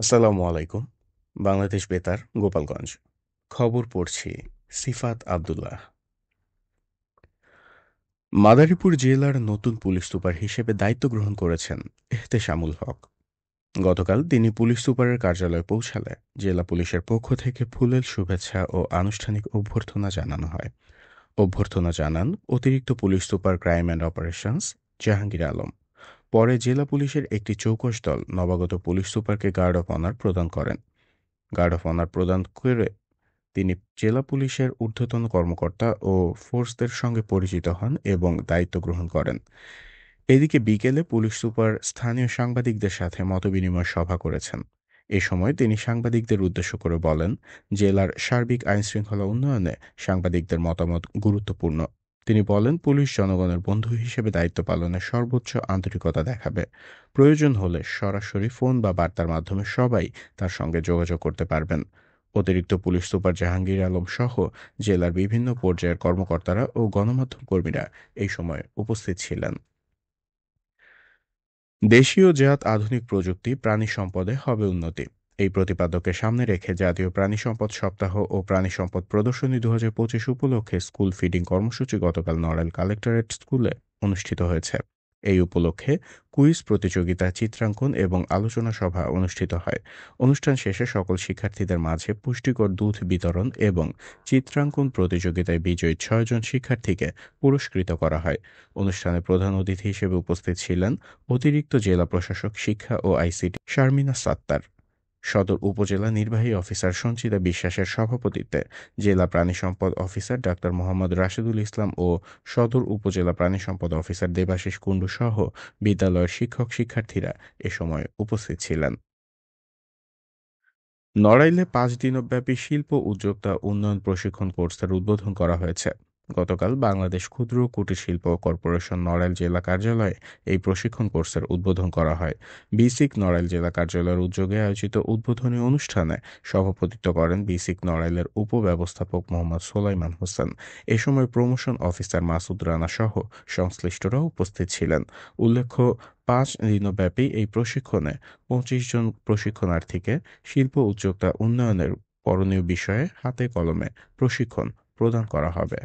আসসালামু আলাইকুম। বাংলাদেশ বেতার, গোপালগঞ্জ। খবর পড়ছি সিফাত আবদুল্লাহ। মাদারীপুর জেলার নতুন পুলিশ সুপার হিসেবে দায়িত্ব গ্রহণ করেছেন এহতেশামুল হক। গতকাল তিনি পুলিশ সুপারের কার্যালয়ে পৌঁছালে জেলা পুলিশের পক্ষ থেকে ফুলেল শুভেচ্ছা ও আনুষ্ঠানিক অভ্যর্থনা জানানো হয়। অভ্যর্থনা জানান অতিরিক্ত police super crime and operations Jahangir Alam. পরে জেলা পুলিশের একটি চৌকস দল নবাগত পুলিশ সুপারকে গার্ড অফ অনার প্রদান করেন। গার্ড অফ অনার প্রদান করে তিনি জেলা পুলিশের ঊর্ধ্বতন কর্মকর্তা ও ফোর্সদের সঙ্গে পরিচিত হন এবং দায়িত্ব গ্রহণ করেন। এদিকে বিকেলে পুলিশ সুপার স্থানীয় সাংবাদিকদের সাথে মতবিনিময় সভা করেছেন। এ সময় তিনি সাংবাদিকদের উদ্দেশ্য করে বলেন, জেলার সার্বিক আইনশৃঙ্খলা উন্নয়নে সাংবাদিকদের মতামত গুরুত্বপূর্ণ। তিনি বলেন, পুলিশ জনগণের বন্ধু হিসেবে দায়িত্ব পালনে সর্বোচ্চ আন্তরিকতা দেখাবে। প্রয়োজন হলে সরাসরি ফোন বা বার্তার মাধ্যমে সবাই তার সঙ্গে যোগাযোগ করতে পারবেন। অতিরিক্ত পুলিশ সুপার জাহাঙ্গীর আলম সহ জেলার বিভিন্ন পর্যায়ের কর্মকর্তারা ও গণমাধ্যম কর্মীরা এই সময় উপস্থিত ছিলেন। দেশীয় জাত আধুনিক প্রযুক্তি প্রাণী সম্পদে হবে উন্নতি, এই প্রতিপাদ্যকে সামনে রেখে জাতীয় প্রাণী সম্পদ সপ্তাহ ও প্রাণী সম্পদ প্রদর্শনী ২০২৫ উপলক্ষে স্কুল ফিডিং কর্মসূচি গতকাল নড়াইল কালেক্টরেট স্কুলে অনুষ্ঠিত হয়েছে। এই উপলক্ষে কুইজ প্রতিযোগিতা, চিত্রাঙ্কন এবং আলোচনা সভা অনুষ্ঠিত হয়। অনুষ্ঠান শেষে সকল শিক্ষার্থীদের মাঝে পুষ্টিকর দুধ বিতরণ এবং চিত্রাঙ্কন প্রতিযোগিতায় বিজয়ী ৬ জন শিক্ষার্থীকে পুরস্কৃত করা হয়। অনুষ্ঠানে প্রধান অতিথি হিসেবে উপস্থিত ছিলেন অতিরিক্ত জেলা প্রশাসক শিক্ষা ও আইসিটি শারমিনা সাত্তার। সদর উপজেলা নির্বাহী অফিসার সঞ্চিতা বিশ্বাসের সভাপতিত্বে জেলা প্রাণী সম্পদ অফিসার ডাক্তার মোহাম্মদ রাশেদুল ইসলাম ও সদর উপজেলা প্রাণী সম্পদ অফিসার দেবাশিস কুণ্ডু সহ বিদ্যালয়ের শিক্ষক শিক্ষার্থীরা এ সময় উপস্থিত ছিলেন। নড়াইলে ৫ দিনব্যাপী শিল্প উদ্যোক্তা উন্নয়ন প্রশিক্ষণ কোর্সের উদ্বোধন করা হয়েছে। গতকাল বাংলাদেশ ক্ষুদ্র ও কুটির শিল্প কর্পোরেশন নড়াইল জেলা কার্যালয়ে এই প্রশিক্ষণ কোর্সের উদ্বোধন করা হয়। বিসিক নড়াইল জেলা কার্যালয়ের উদ্যোগে আয়োজিত উদ্বোধনী অনুষ্ঠানে সভাপতিত্ব করেন বিসিক নড়াইলের উপব্যবস্থাপক মোহাম্মদ সোলাইমান হোসেন। এ সময় প্রমোশন অফিসার মাসুদ রানা সহ সংশ্লিষ্টরা উপস্থিত ছিলেন। উল্লেখ্য, ৫ দিনব্যাপী এই প্রশিক্ষণে ২৫ জন প্রশিক্ষণার্থীকে শিল্প উদ্যোক্তা উন্নয়নের করণীয় বিষয়ে হাতে কলমে প্রশিক্ষণ প্রদান করা হবে।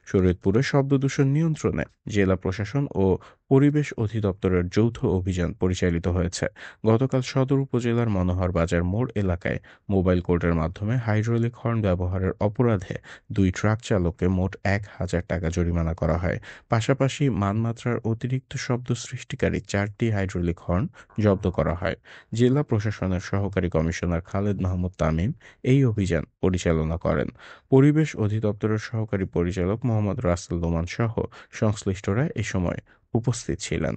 শরীয়তপুরে শব্দদূষণ নিয়ন্ত্রণে জেলা প্রশাসন ও পরিবেশ অধিদপ্তরের যৌথ অভিযান পরিচালিত হয়েছে। গতকাল সদর উপজেলার মনোহর বাজার মোড় এলাকায় মোবাইল কোর্টের মাধ্যমে হাইড্রোলিক হর্ন ব্যবহারের অপরাধে ২ ট্রাক চালককে মোট ১,০০০ টাকা জরিমানা করা হয়। পাশাপাশি মানমাত্রার অতিরিক্ত শব্দ সৃষ্টিকারী ৪টি হাইড্রোলিক হর্ন জব্দ করা হয়। জেলা প্রশাসনের সহকারী কমিশনার খালেদ মাহমুদ তামিম এই অভিযান পরিচালনা করেন। পরিবেশ অধিদপ্তরের সহকারী পরিচালক মোহাম্মদ রাসেল নোমান সহ সংশ্লিষ্টরা এ সময় উপস্থিত ছিলেন।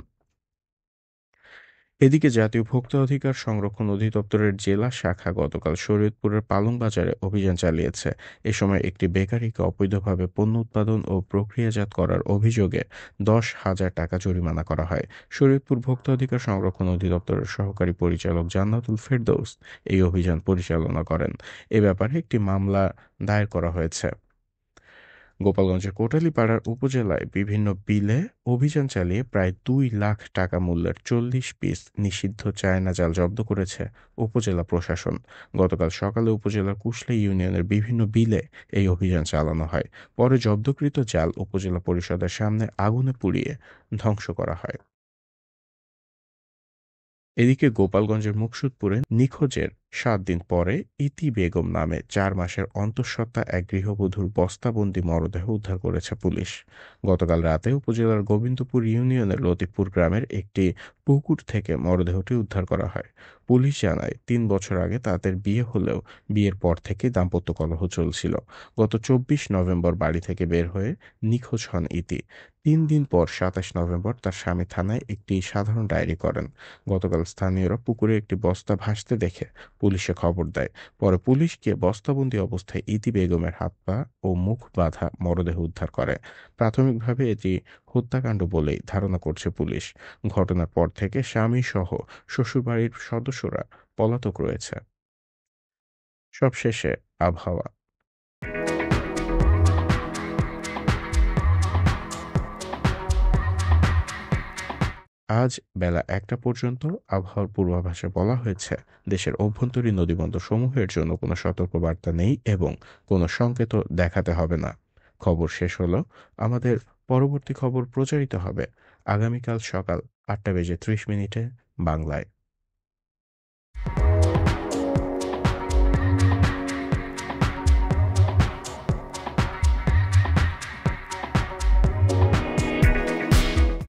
এদিকে জাতীয় ভোক্তা অধিকার সংরক্ষণ অধিদপ্তরের জেলা শাখা গতকাল শরীয়তপুরের পালং বাজারে অভিযান চালিয়েছে। এ সময় একটি বেকারিকে অবৈধভাবে পণ্য উৎপাদন ও প্রক্রিয়াজাত করার অভিযোগে ১০,০০০ টাকা জরিমানা করা হয়। শরীয়তপুর ভোক্তা অধিকার সংরক্ষণ অধিদপ্তরের সহকারী পরিচালক জান্নাতুল ফেরদৌস এই অভিযান পরিচালনা করেন। এ ব্যাপারে একটি মামলা দায়ের করা হয়েছে। গোপালগঞ্জের কোটালীপাড়ার উপজেলায় বিভিন্ন বিলে অভিযান চালিয়ে প্রায় ২ লাখ টাকা মূল্যের ৪০ পিস নিষিদ্ধ চায়না জাল জব্দ করেছে উপজেলা প্রশাসন। গতকাল সকালে উপজেলার কুশলা ইউনিয়নের বিভিন্ন বিলে এই অভিযান চালানো হয়। পরে জব্দকৃত জাল উপজেলা পরিষদের সামনে আগুনে পুড়িয়ে ধ্বংস করা হয়। এদিকে গোপালগঞ্জের মুকসুদপুরে নিখোঁজের ৭ দিন পরে ইতি বেগম নামে ৪ মাসের অন্তঃসত্ত্বা এক গৃহবধূর বস্তাবন্দি মরদেহ উদ্ধার করেছে পুলিশ। গতকাল রাতে উপজেলার গোবিন্দপুর ইউনিয়নের লতিফপুর গ্রামের একটি পুকুর থেকে মরদেহটি উদ্ধার করা হয়। পুলিশ জানায়, ৩ বছর আগে তাদের বিয়ে হলেও বিয়ের পর থেকে দাম্পত্য কলহ চলছিল। গত ২৪ নভেম্বর বাড়ি থেকে বের হয়ে নিখোঁজ হন ইতি। ৩ দিন পর ২৭ নভেম্বর তার স্বামী থানায় একটি সাধারণ ডায়েরি করেন। গতকাল স্থানীয়রা পুকুরে একটি বস্তা ভাসতে দেখে পুলিশে খবর দেয়। পরে পুলিশ গিয়ে বস্তাবন্দি অবস্থায় ইতি বেগমের হাত পা ও মুখ বাঁধা মরদেহ উদ্ধার করে। প্রাথমিকভাবে এটি হত্যাকাণ্ড বলেই ধারণা করছে পুলিশ। ঘটনার পর থেকে স্বামী সহ শ্বশুরবাড়ির সদস্যরা পলাতক রয়েছে। সবশেষে আবহাওয়া। আজ বেলা ১টা পর্যন্ত আবহাওয়ার পূর্বাভাসে বলা হয়েছে, দেশের অভ্যন্তরীণ নদীবন্দরসমূহের জন্য কোনো সতর্কবার্তা নেই এবং কোনো সংকেতও দেখাতে হবে না। খবর শেষ হলো। আমাদের পরবর্তী খবর প্রচারিত হবে আগামীকাল সকাল ৮টা বেজে ৩০ মিনিটে বাংলায়।